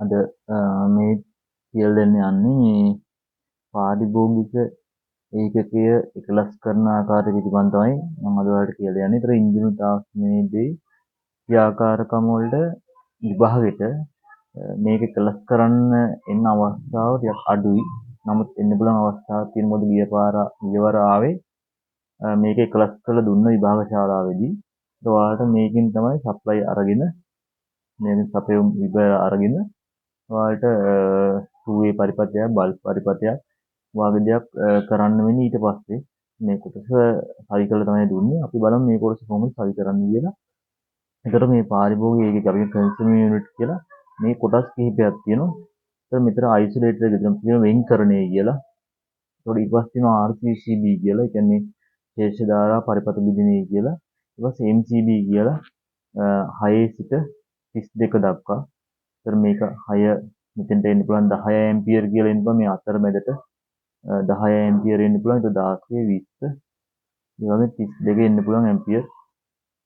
අද මේ කියලා දෙන්න යන්නේ මේ පාරිභෝගික ඒකකය එකලස් කරන ආකාරය පිළිබඳව තමයි මම අද ඔයාලට කියලා දෙන්නේ. ඒතර ඉන්ජිනේරු තාක්ෂණයේදී ක්‍රියාකාරකම් වලට විභාගෙට මේක එකලස් කරන්න එන්න අවස්ථාව ටිකක් අඩුයි. නමුත් එන්න පුළුවන් අවස්ථාවක් තියෙන මොකද ගියවර ආවේ මේක එකලස් කරලා දුන්න විභාග ශාලාවේදී. ඒත් ඔයාලට මේකෙන් තමයි සප්ලයි අරගෙන මේකෙන් සපයුම් විභාග අරගෙන ඔයාලට 2A පරිපථයක් බල්ක් පරිපථයක් වගේ දෙයක් කරන්න වෙන්නේ ඊට පස්සේ මේ කොටස හරි කරලා තමයි දුන්නේ. අපි බලමු මේ කොටස කොහොමද හරි කරන්නේ කියලා. ඒතර මේ පාරිභෝගික ඒකක අපි කන්සියුමර් යුනිට් කියලා මේ කොටස් කිහිපයක් තියෙනවා. ඒතර මෙතන අයිසොලේටර් එක තියෙනවා වෙන්කරණය කියලා. ඒතකොට ඊට පස්සේ තියෙනවා RCCB කියලා. ඒ කියන්නේ ශේෂ ධාරා පරිපථ බිඳිනේ කියලා. ඊට පස්සේ MCB කියලා 6 සිට 32 දක්වා. ඒතර මේක 6 මෙතෙන්ට එන්න පුළුවන් 10 ඇම්පියර් කියලා එන්න පුළුවන් මේ අතරමැදට 10 ඇම්පියර් එන්න පුළුවන්. ඒක 16 20 ඒ වගේ 32 එන්න පුළුවන් ඇම්පියර්.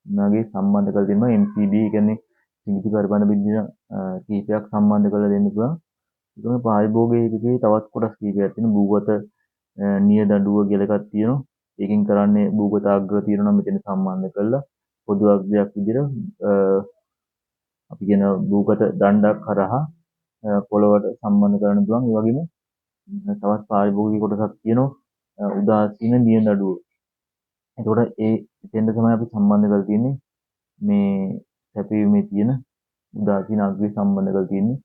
මගේ සම්බන්ධ කරලා දෙනවා MCB කියන්නේ සිඟිති පරිබඳ බිඳින කීපයක් සම්බන්ධ කරලා දෙන්න පුළුවන්. ඒකම පාරිභෝගික ඒකකයේ තවත් කොටස් කීපයක් තියෙනවා. භූගත නියදඬුව කියලා එකක් තියෙනවා. ඒකෙන් කරන්නේ භූගත අග්‍ර තියෙනවා නම් මෙතන සම්බන්ධ කරලා පොදු අග්‍රයක් විදිහට අපි කියන භූගත දණ්ඩක් හරහා පොළවට සම්බන්ධ කරන්න පුළුවන්. ඒ වගේම තවත් පාරිභෝගික කොටසක් තියෙනවා උදාසීන නියදඬුව. එතකොට එතෙන්ද තමයි අපි සම්බන්ධ කරලා තියෙන්නේ මේ සැපයීමේ තියෙන උදාසීන අග්‍රය සම්බන්ධ කරලා තියෙන්නේ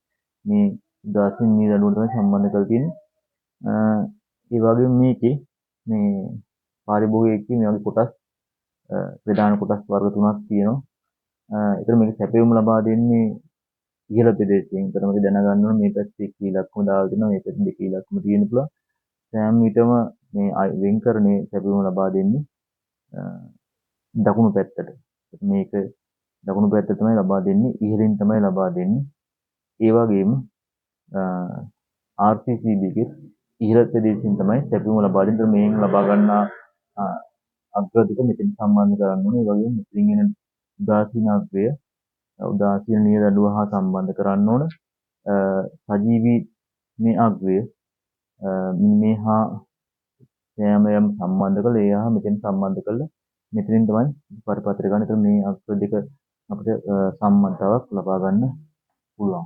මේ උදාසීන නියදඬුවට තමයි සම්බන්ධ කරලා තියෙන්නේ. ඒ වගේම මේකේ මේ පාරිභෝගිකයේ මේ වගේ කොටස් ප්‍රධාන කොටස් වර්ග තුනක් තියෙනවා. ඒතර මේක සැපයුම ලබා දෙන්නේ ඉහළ ප්‍රදේශයෙන්. ඒතර මේක දැනගන්න ඕනේ මේ පැත්තේ එක ඉලක්කම දාලා දෙනවා මේ පැත්තේ දෙක ඉලක්කම තියෙන්න පුළුවන්. සෑම විටම මේ වෙන්කරණේ සැපයුම ලබා දෙන්නේ දකුණු පැත්තට. මේක දකුණු පැත්ත තමයි ලබා දෙන්නේ ඉහළින් තමයි ලබා දෙන්නේ. ඒ වගේම RCCB එකේ ඉහළ ප්‍රදේශයෙන් තමයි සැපයුම ලබා දෙන්නේ. මේෙන් ලබා ගන්නා අග්‍ර දෙක මෙතන සම්බන්ධ කරන්න ඕනේ. ඒ වගේම මෙතනින් එන උදාසීන අග්‍රය උදාසීන නියදඬුව හා සම්බන්ධ කරන්න ඕන. සජීවී මේ අග්‍රය මේ හා සෑම යම් සම්බන්ධ කරලා ඒ හා මෙතෙන් සම්බන්ධ කරලා මෙතනින් තමයි පරිපත්‍රය ගන්න. ඒතර මේ අග්‍ර දෙක අපිට සම්බන්ධතාවක් ලබා ගන්න පුළුවන්.